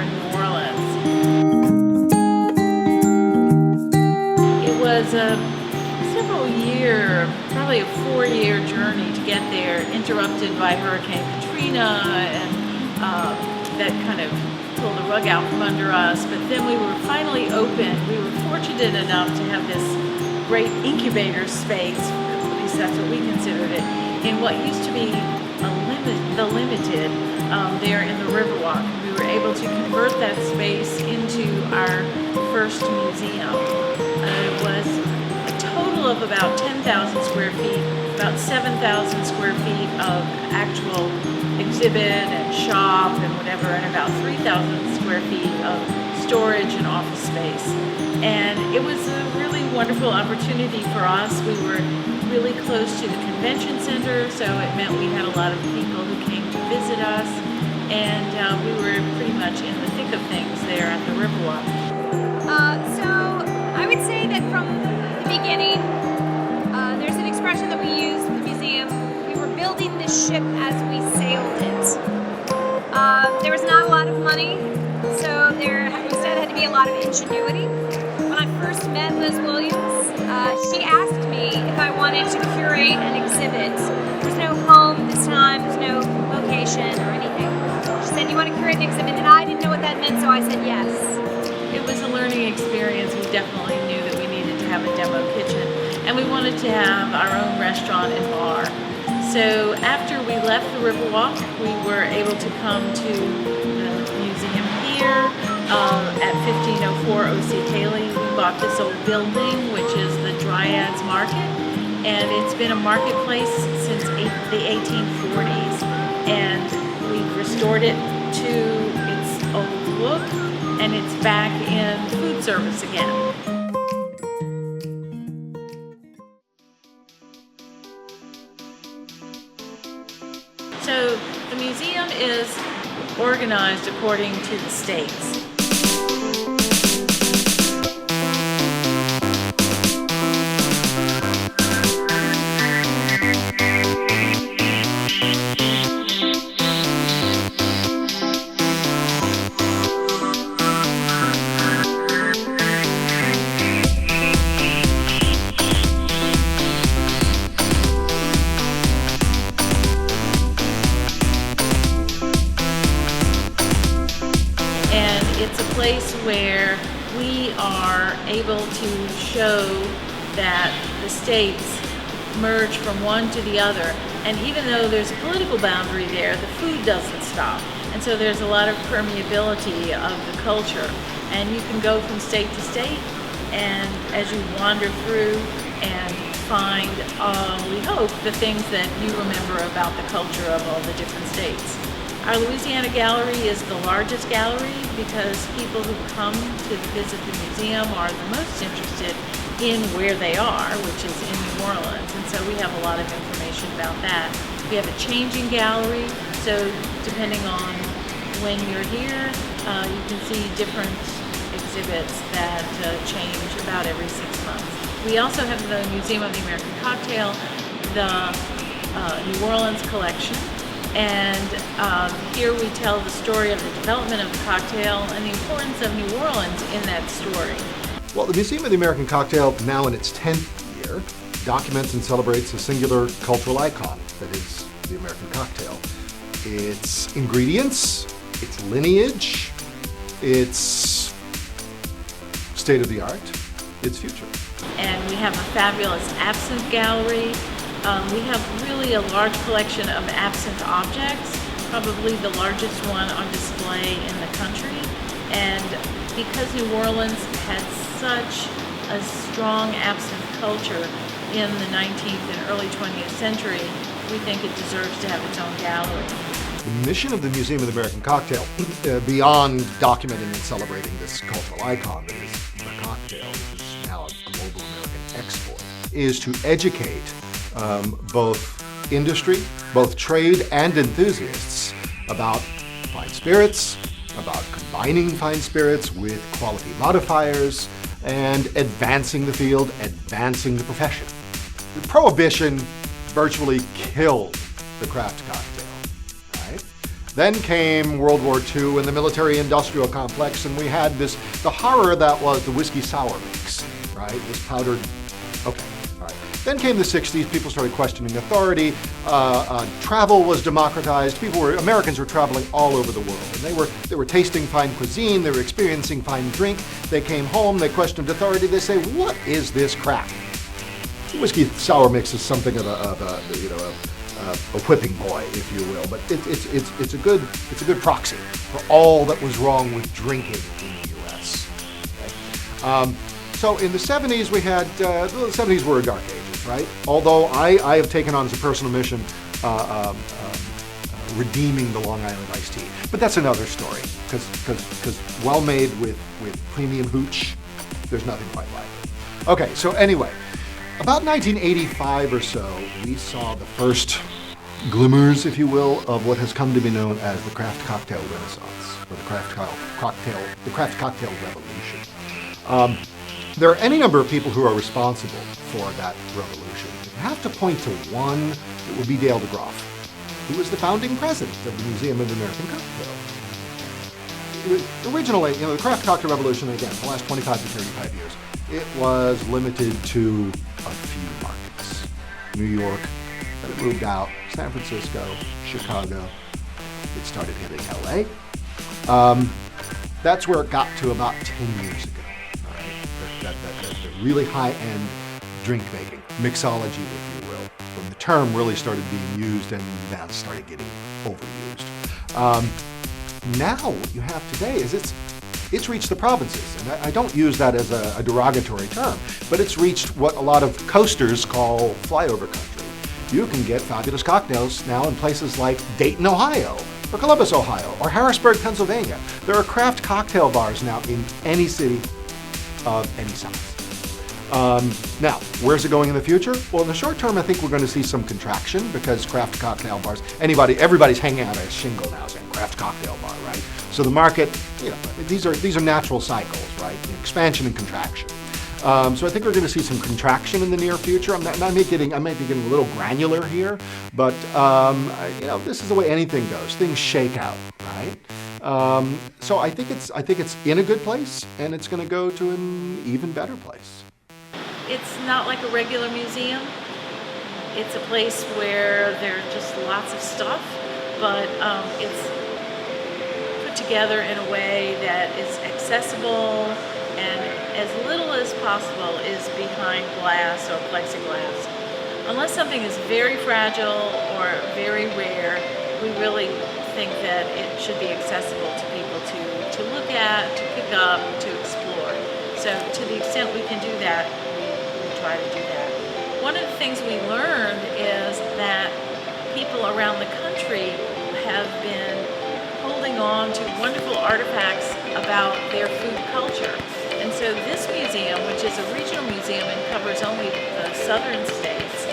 in New Orleans. It was a several-year, probably a 4-year journey to get there, interrupted by Hurricane Katrina, and that kind of pulled the rug out from under us. But then we were finally open. We were fortunate enough to have this great incubator space, at least that's what we considered it, in what used to be the Limited there in the Riverwalk. We were able to convert that space into our first museum. It was a total of about 10,000 square feet, about 7,000 square feet of actual exhibit and shop and whatever, and about 3,000 square feet of storage and office space. And it was a really wonderful opportunity for us. We were really close to the convention center, so it meant we had a lot of people who came to visit us, and we were pretty much in the thick of things there at the Riverwalk. So I would say that from the beginning, there's an expression that we use in the museum. We were building this ship as we sailed it. There was not a lot of money, so there instead had to be a lot of ingenuity. When I first met Liz Williams, she asked me if I wanted to curate an exhibit. There's no home this time, there's no location or anything. She said, "You want to curate an exhibit?" And I didn't know what that meant, so I said yes. It was a learning experience. We definitely knew that we needed to have a demo kitchen, and we wanted to have our own restaurant and bar. So after we left the Riverwalk, we were able to come to the museum here at 1504 O.C. Cayley. We bought this old building, which is the Dryads Market, and it's been a marketplace since the 1840s, and we've restored it to its old look, and it's back in food service again. So the museum is organized according to the states. It's a place where we are able to show that the states merge from one to the other, and even though there's a political boundary there, the food doesn't stop, and so there's a lot of permeability of the culture, and you can go from state to state, and as you wander through and find, we hope, the things that you remember about the culture of all the different states. Our Louisiana Gallery is the largest gallery because people who come to visit the museum are the most interested in where they are, which is in New Orleans, and so we have a lot of information about that. We have a changing gallery, so depending on when you're here, you can see different exhibits that change about every 6 months. We also have the Museum of the American Cocktail, the New Orleans collection, and here we tell the story of the development of the cocktail and the importance of New Orleans in that story. Well, the Museum of the American Cocktail, now in its 10th year, documents and celebrates a singular cultural icon that is the American cocktail. Its ingredients, its lineage, its state of the art, its future. And we have a fabulous absinthe gallery. We have really a large collection of absinthe objects, probably the largest one on display in the country. And because New Orleans had such a strong absinthe culture in the 19th and early 20th century, we think it deserves to have its own gallery. The mission of the Museum of the American Cocktail, beyond documenting and celebrating this cultural icon that is the cocktail, which is now a global American export, is to educate both industry, both trade and enthusiasts about fine spirits, about combining fine spirits with quality modifiers, and advancing the field, advancing the profession. Prohibition virtually killed the craft cocktail, right? Then came World War II and the military-industrial complex, and we had the horror that was the whiskey sour mix, right? This powdered, okay, all right. Then came the 60s, people started questioning authority, travel was democratized, Americans were traveling all over the world, and they were tasting fine cuisine, they were experiencing fine drink, they came home, they questioned authority, they say, what is this crap? The whiskey sour mix is something of a whipping boy, if you will, but it's a good proxy for all that was wrong with drinking in the U.S. Okay? So in the 70s we had the 70s were dark ages, right? Although I have taken on as a personal mission redeeming the Long Island iced tea, but that's another story because well made with premium hooch, there's nothing quite like it. Okay, so anyway. About 1985 or so, we saw the first glimmers, if you will, of what has come to be known as the craft cocktail renaissance, or the craft cocktail revolution. There are any number of people who are responsible for that revolution. If you have to point to one, it would be Dale DeGroff, who was the founding president of the Museum of the American Cocktail. Originally, the craft cocktail revolution, again, the last 25 to 35 years, it was limited to a few markets. New York, then it moved out, San Francisco, Chicago, it started hitting LA. That's where it got to about 10 years ago. All right? The really high-end drink making, mixology, if you will, when the term really started being used and that started getting overused. Now what you have today is it's reached the provinces, and I don't use that as a derogatory term, but it's reached what a lot of coasters call flyover country. You can get fabulous cocktails now in places like Dayton, Ohio, or Columbus, Ohio, or Harrisburg, Pennsylvania. There are craft cocktail bars now in any city of any size. Now, where's it going in the future? Well, in the short term, I think we're going to see some contraction because craft cocktail bars, everybody's hanging out at a shingle now saying craft cocktail bar, right? So the market, these are natural cycles, right? Expansion and contraction. So I think we're going to see some contraction in the near future. I might be getting a little granular here, but this is the way anything goes. Things shake out, right? So I think it's in a good place, and it's going to go to an even better place. It's not like a regular museum. It's a place where there's just lots of stuff, but it's put together in a way that is accessible and as little as possible is behind glass or plexiglass. Unless something is very fragile or very rare, we really think that it should be accessible to people to look at, to pick up, to explore. So to the extent we can do that, we try to do that. One of the things we learned is that people around the country have been holding on to wonderful artifacts about their food culture. And so this museum, which is a regional museum and covers only the southern states,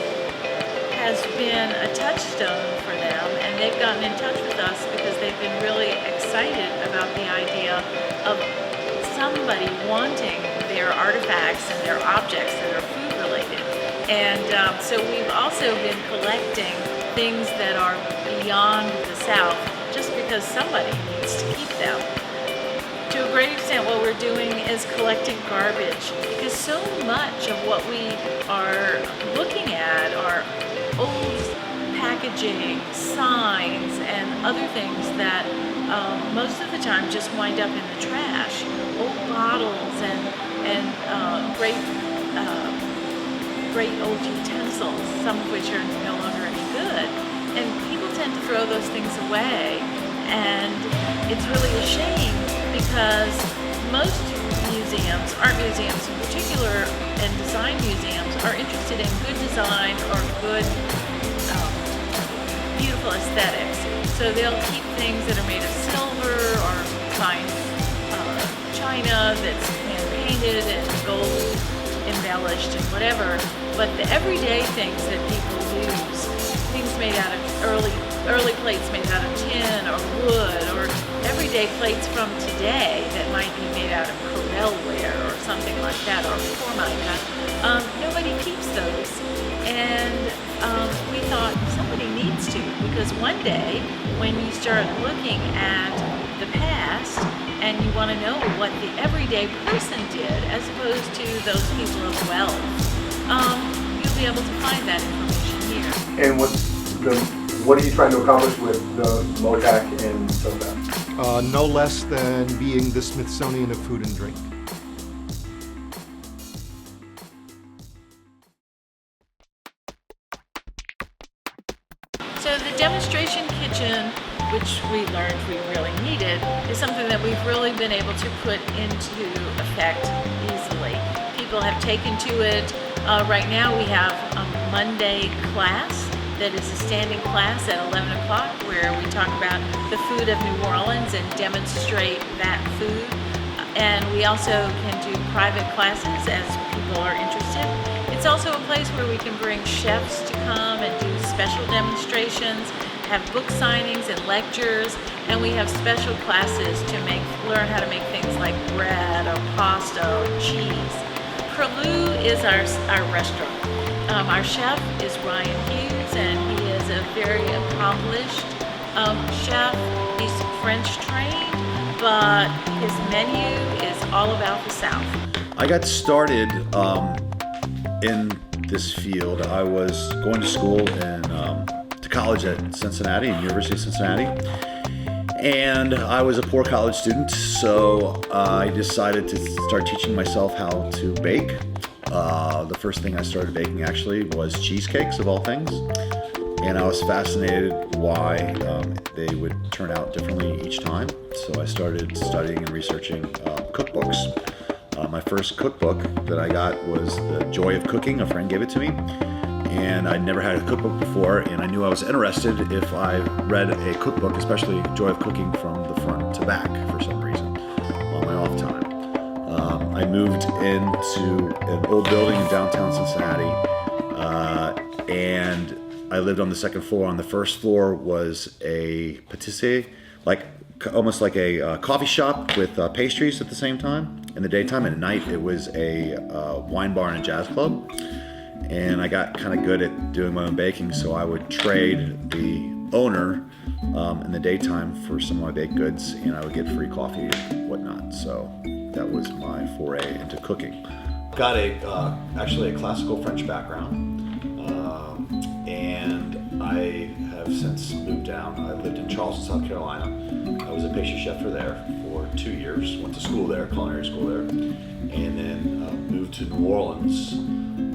has been a touchstone for them, and they've gotten in touch with us because they've been really excited about the idea of somebody wanting their artifacts and their objects that are food related. And so we've also been collecting things that are beyond the South just because somebody needs to keep them. To a great extent, what we're doing is collecting garbage because so much of what we are looking at are old packaging, signs, and other things that most of the time just wind up in the trash. Old bottles and great old utensils, some of which are no longer any good. And people tend to throw those things away, and it's really a shame because most museums, art museums in particular, and design museums are interested in good design or good, beautiful aesthetics. So they'll keep things that are made of silver or fine china that's hand-painted and gold embellished and whatever. But the everyday things that people use, things made out of early plates made out of tin or wood, or everyday plates from today that might be made out of Corelware or something like that, or Formica, nobody keeps those. And we thought somebody needs to. We because one day when you start looking at the past and you want to know what the everyday person did as opposed to those people of wealth, you'll be able to find that information here. And what are you trying to accomplish with the MOTAC and SoBab? No less than being the Smithsonian of food and drink. So the demonstration kitchen, which we learned we really needed, is something that we've really been able to put into effect easily. People have taken to it. Right now we have a Monday class that is a standing class at 11 o'clock where we talk about the food of New Orleans and demonstrate that food. And we also can do private classes as people are interested. It's also a place where we can bring chefs to come and do special demonstrations, have book signings and lectures, and we have special classes to learn how to make things like bread or pasta or cheese. Perlou is our restaurant. Our chef is Ryan Hughes, and he is a very accomplished chef. He's French trained, but his menu is all about the South. I got started in this field. I was going to school to college at Cincinnati, University of Cincinnati, and I was a poor college student, so I decided to start teaching myself how to bake. The first thing I started baking actually was cheesecakes, of all things, and I was fascinated why they would turn out differently each time. So I started studying and researching cookbooks. My first cookbook that I got was The Joy of Cooking. A friend gave it to me, and I'd never had a cookbook before, and I knew I was interested if I read a cookbook, especially Joy of Cooking, from the front to back for some reason on my off time. I moved into an old building in downtown Cincinnati, and I lived on the second floor. On the first floor was a patisserie, almost like a coffee shop with pastries at the same time in the daytime, and at night it was a wine bar and a jazz club. And I got kind of good at doing my own baking, so I would trade the owner in the daytime for some of my baked goods, and I would get free coffee and whatnot. So that was my foray into cooking. Got actually a classical French background, and I have since moved down. I lived in Charleston, South Carolina. I was a pastry chef there for 2 years. Went to school there, culinary school there, and then moved to New Orleans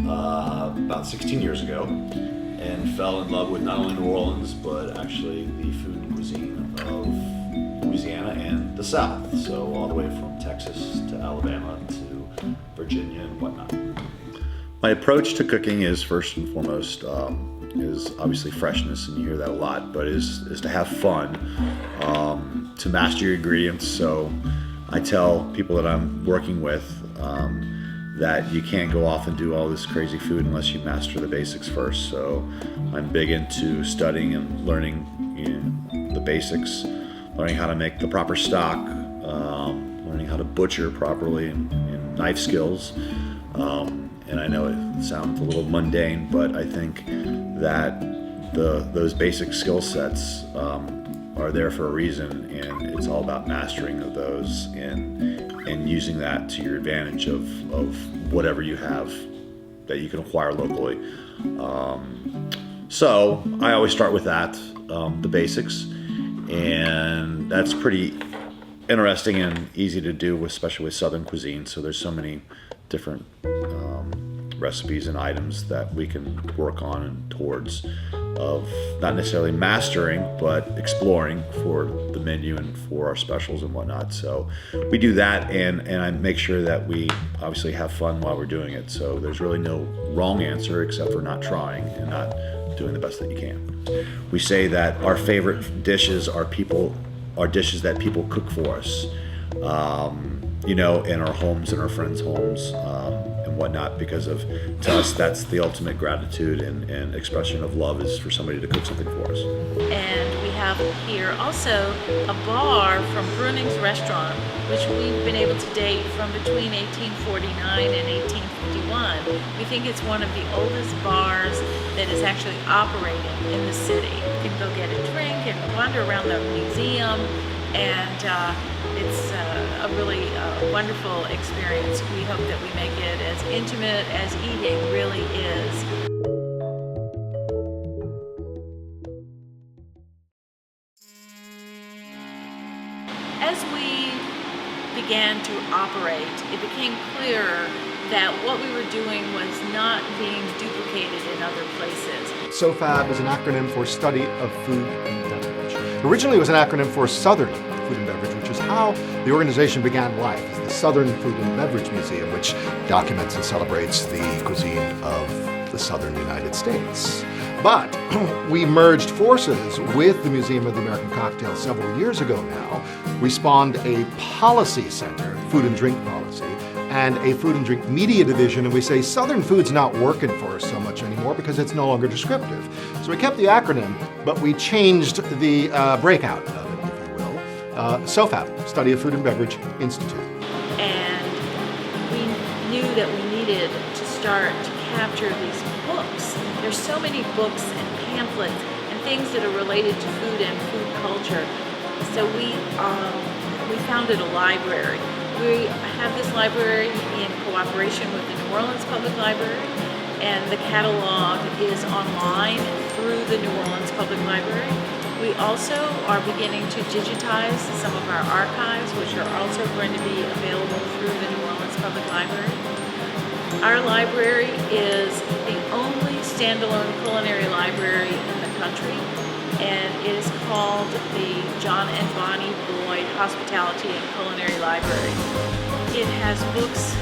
about 16 years ago, and fell in love with not only New Orleans but actually the food and cuisine of Louisiana and the South. So all the way from Texas to Alabama to Virginia and whatnot. My approach to cooking is first and foremost is obviously freshness, and you hear that a lot, but is to have fun, to master your ingredients. So I tell people that I'm working with that you can't go off and do all this crazy food unless you master the basics first. So I'm big into studying and learning the basics, learning how to make the proper stock, learning how to butcher properly, and knife skills. And I know it sounds a little mundane, but I think that those basic skill sets are there for a reason, and it's all about mastering of those and using that to your advantage of whatever you have that you can acquire locally. So I always start with that, the basics, and that's pretty interesting and easy to do, especially with Southern cuisine. So there's so many different recipes and items that we can work on and towards of not necessarily mastering, but exploring for the menu and for our specials and whatnot. So we do that, and I make sure that we obviously have fun while we're doing it. So there's really no wrong answer except for not trying and not doing the best that you can. We say that our favorite dishes are dishes that people cook for us, in our homes and our friends' homes, and whatnot, because to us that's the ultimate gratitude and expression of love, is for somebody to cook something for us. And we have have here also a bar from Bruning's Restaurant, which we've been able to date from between 1849 and 1851. We think it's one of the oldest bars that is actually operating in the city. You can go get a drink and wander around the museum, and it's a really wonderful experience. We hope that we make it as intimate as eating really is. As we began to operate, it became clearer that what we were doing was not being duplicated in other places. SOFAB is an acronym for Study of Food and Beverage. Originally, it was an acronym for Southern Food and Beverage, which is how the organization began life, as the Southern Food and Beverage Museum, which documents and celebrates the cuisine of the southern United States. But we merged forces with the Museum of the American Cocktail several years ago now. We spawned a policy center, food and drink policy, and a food and drink media division, and we say Southern food's not working for us so much anymore because it's no longer descriptive. So we kept the acronym, but we changed the breakout of it, if you will. SOFAB, Study of Food and Beverage Institute. And we knew that we needed to start to capture these books. There's so many books and pamphlets and things that are related to food and food culture. So we founded a library. We have this library in cooperation with the New Orleans Public Library, and the catalog is online through the New Orleans Public Library. We also are beginning to digitize some of our archives, which are also going to be available through the New Orleans Public Library. Our library is the only standalone culinary library in the country, and it is called the John and Bonnie Boyd Hospitality and Culinary Library. It has books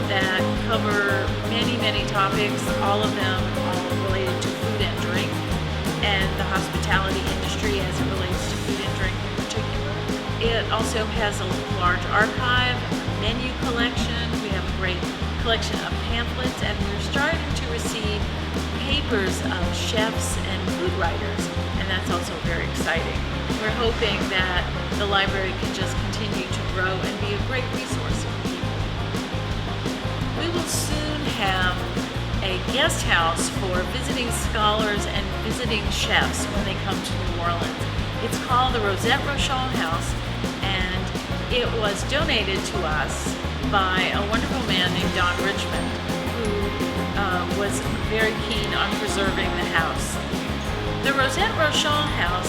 that cover many, many topics, all of them all related to food and drink, and the hospitality industry as it relates to food and drink in particular. It also has a large archive, menu collection. We have a great collection of pamphlets, and we're starting to receive papers of chefs and food writers, and that's also very exciting. We're hoping that the library can just continue to grow and be a great resource for people. We will soon have a guest house for visiting scholars and visiting chefs when they come to New Orleans. It's called the Rosette Rochon House, and it was donated to us by a wonderful man named Don Richmond, who was very keen on preserving the house. The Rosette Rochon House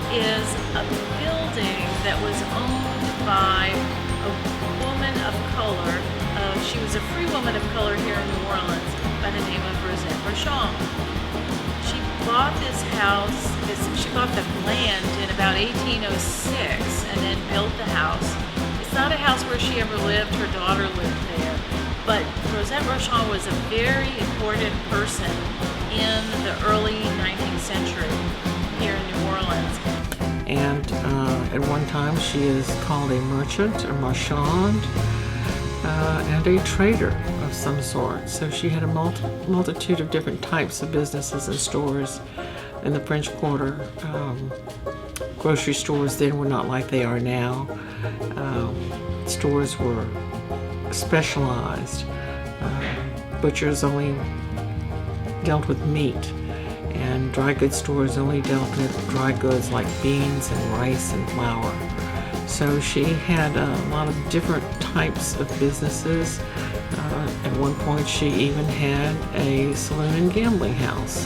is a building that was owned by a woman of color. She was a free woman of color here in New Orleans by the name of Rosette Rochon. She bought this house, she bought the land in about 1806 and then built the house. It's not a house where she ever lived, her daughter lived there, but Rosette Rochon was a very important person in the early 19th century here in New Orleans. And at one time she is called a merchant, a marchand, and a trader of some sort. So she had a multitude of different types of businesses and stores in the French Quarter. Grocery stores then were not like they are now. Stores were specialized. Butchers only dealt with meat, and dry goods stores only dealt with dry goods like beans and rice and flour. So she had a lot of different types of businesses. At one point she even had a saloon and gambling house.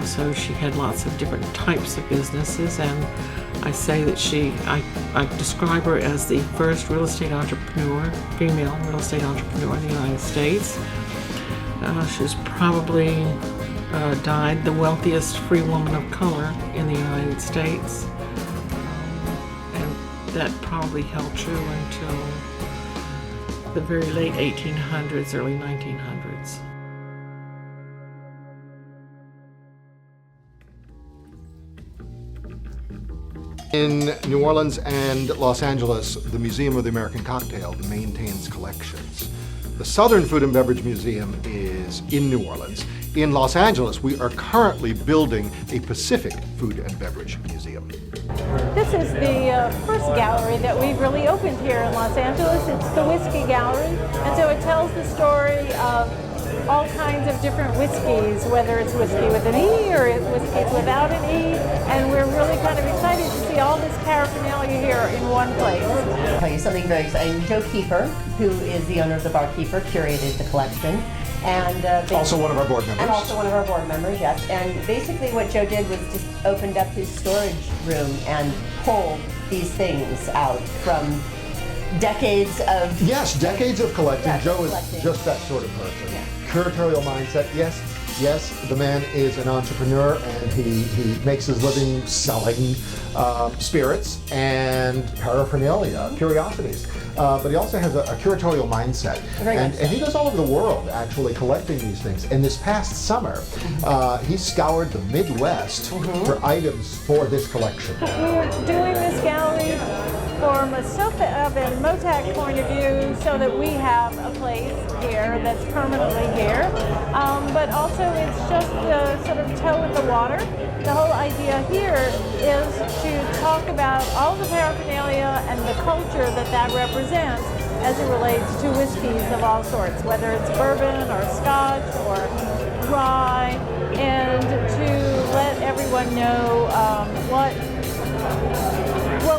So she had lots of different types of businesses, and I say that I describe her as the first real estate entrepreneur, female real estate entrepreneur in the United States. She's probably died the wealthiest free woman of color in the United States. And that probably held true until the very late 1800s, early 1900s. In New Orleans and Los Angeles, the Museum of the American Cocktail maintains collections The Southern Food and Beverage Museum is in New Orleans. In Los Angeles, we are currently building a Pacific Food and Beverage Museum. This is the first gallery that we've really opened here in Los Angeles. It's the Whiskey Gallery, and so it tells the story of all kinds of different whiskeys, whether it's whiskey with an E or whiskeys without an E, and we're really kind of excited to see all this paraphernalia here in one place. I'll tell you something very exciting. Joe Kiefer, who is the owner of the Barkeeper, curated the collection. And Also one of our board members. And also one of our board members, yes. And basically what Joe did was just opened up his storage room and pulled these things out from decades of... Yes, decades of collecting. Yeah, Joe collecting. is just that sort of person. Yeah. Curatorial mindset, yes, the man is an entrepreneur and he makes his living selling spirits and paraphernalia, curiosities. But he also has a curatorial mindset. And he goes all over the world actually collecting these things. And this past summer, he scoured the Midwest for items for this collection. We're doing this gallery from a Motac point of view so that we have a place here that's permanently here. But also it's just the sort of toe in the water. The whole idea here is to talk about all the paraphernalia and the culture that represents as it relates to whiskeys of all sorts, whether it's bourbon or scotch or rye, and to let everyone know what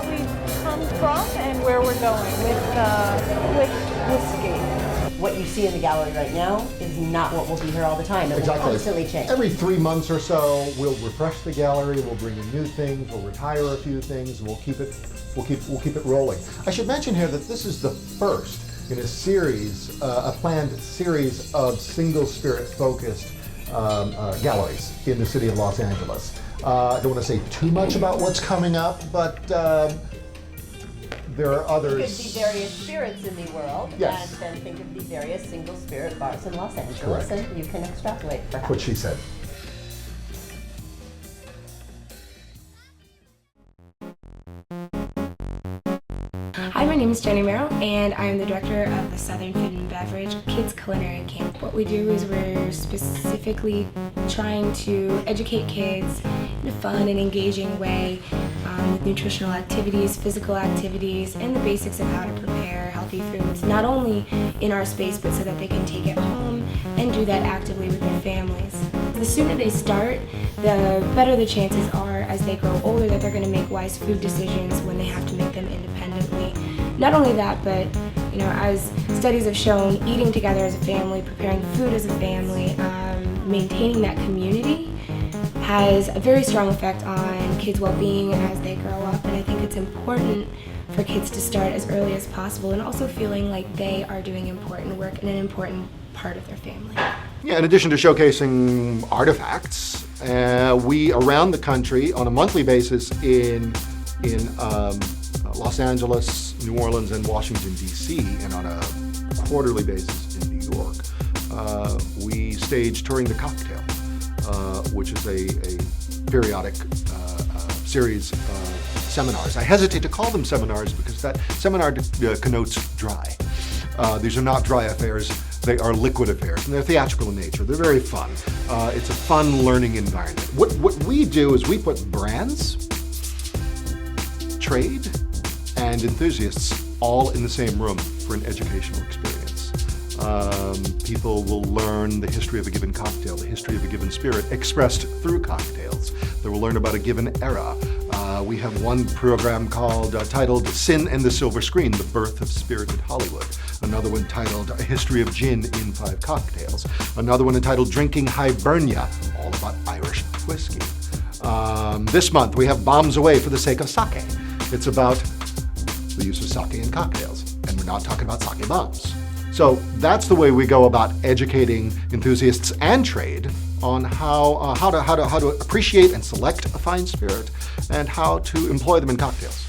we've come from and where we're going with whiskey. What you see in the gallery right now is not what will be here all the time. It will constantly change. Every 3 months or so, we'll refresh the gallery. We'll bring in new things. We'll retire a few things. We'll keep it rolling. I should mention here that this is the first in a series, a planned series of single spirit focused galleries in the city of Los Angeles. I don't want to say too much about what's coming up, but there are others. There could be various spirits in the world, Yes. and then think of the various single spirit bars in Los Angeles, Correct. and you can extrapolate perhaps. That's what she said. Hi, my name is Jenny Merrill, and I am the director of the Southern Food and Beverage Kids Culinary Camp. What we do is we're specifically trying to educate kids in a fun and engaging way with nutritional activities, physical activities, and the basics of how to prepare healthy foods, not only in our space, but so that they can take it home and do that actively with their families. The sooner they start, the better the chances are as they grow older that they're going to make wise food decisions when they have to make them independently. Not only that, but as studies have shown, eating together as a family, preparing food as a family, maintaining that community has a very strong effect on kids' well-being as they grow up. And I think it's important for kids to start as early as possible and also feeling like they are doing important work and an important part of their family. Yeah, in addition to showcasing artifacts, we around the country on a monthly basis in Los Angeles, New Orleans, and Washington, D.C., and on a quarterly basis in New York, we stage Touring the Cocktail, which is a periodic series of seminars. I hesitate to call them seminars because that seminar connotes dry. These are not dry affairs. They are liquid affairs, and they're theatrical in nature. They're very fun. It's a fun learning environment. What we do is we put brands, trade, and enthusiasts all in the same room for an educational experience. People will learn the history of a given cocktail, the history of a given spirit expressed through cocktails. They will learn about a given era. We have one program titled Sin and the Silver Screen, The Birth of Spirited Hollywood. Another one titled A History of Gin in 5 Cocktails. Another one entitled Drinking Hibernia, all about Irish whiskey. This month we have Bombs Away for the Sake of Sake. It's about the use of sake in cocktails, and we're not talking about sake bombs. So that's the way we go about educating enthusiasts and trade on how to appreciate and select a fine spirit and how to employ them in cocktails.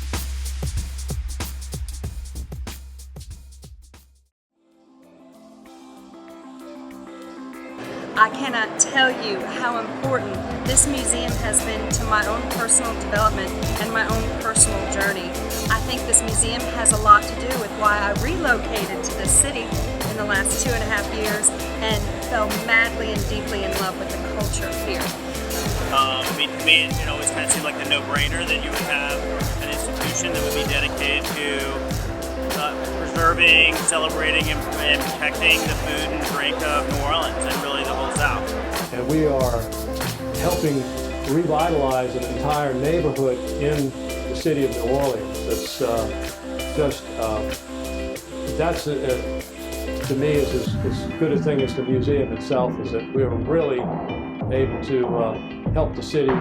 I cannot tell you how important this museum has been to my own personal development and my own personal journey. I think this museum has a lot to do with why I relocated to this city in in the last 2.5 years and fell madly and deeply in love with the culture here. To me, it always kind of seemed like a no-brainer that you would have an institution that would be dedicated to preserving, celebrating, and protecting the food and drink of New Orleans and really the whole South. And we are helping revitalize an entire neighborhood in the city of New Orleans. It's that's to me is as good a thing as the museum itself, is that we are really able to help the city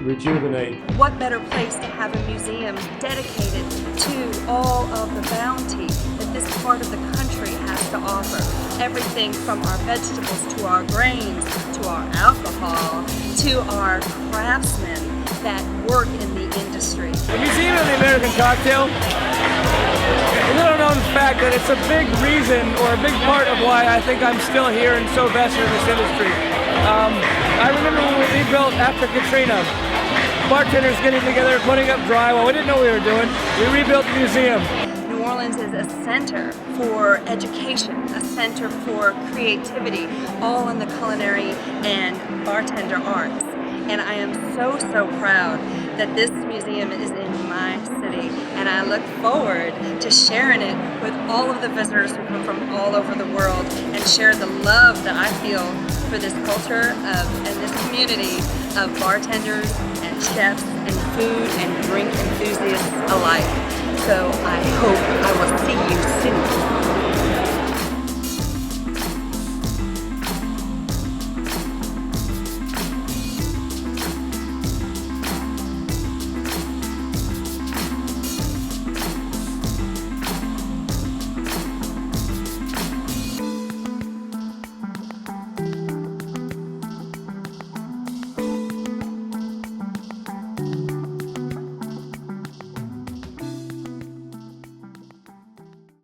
rejuvenate. What better place to have a museum dedicated to all of the bounty that this part of the country has to offer. Everything from our vegetables to our grains to our alcohol to our craftsmen that work in the industry. The Museum of the American Cocktail, a little known fact that it's a big reason or a big part of why I think I'm still here and so vested in this industry. I remember when we rebuilt after Katrina, bartenders getting together, putting up drywall. We didn't know what we were doing. We rebuilt the museum. New Orleans is a center for education, a center for creativity, all in the culinary and bartender arts. And I am so proud that this museum is in my city, and I look forward to sharing it with all of the visitors who come from all over the world and share the love that I feel for this culture and this community of bartenders and chefs and food and drink enthusiasts alike. So I hope I will see you soon.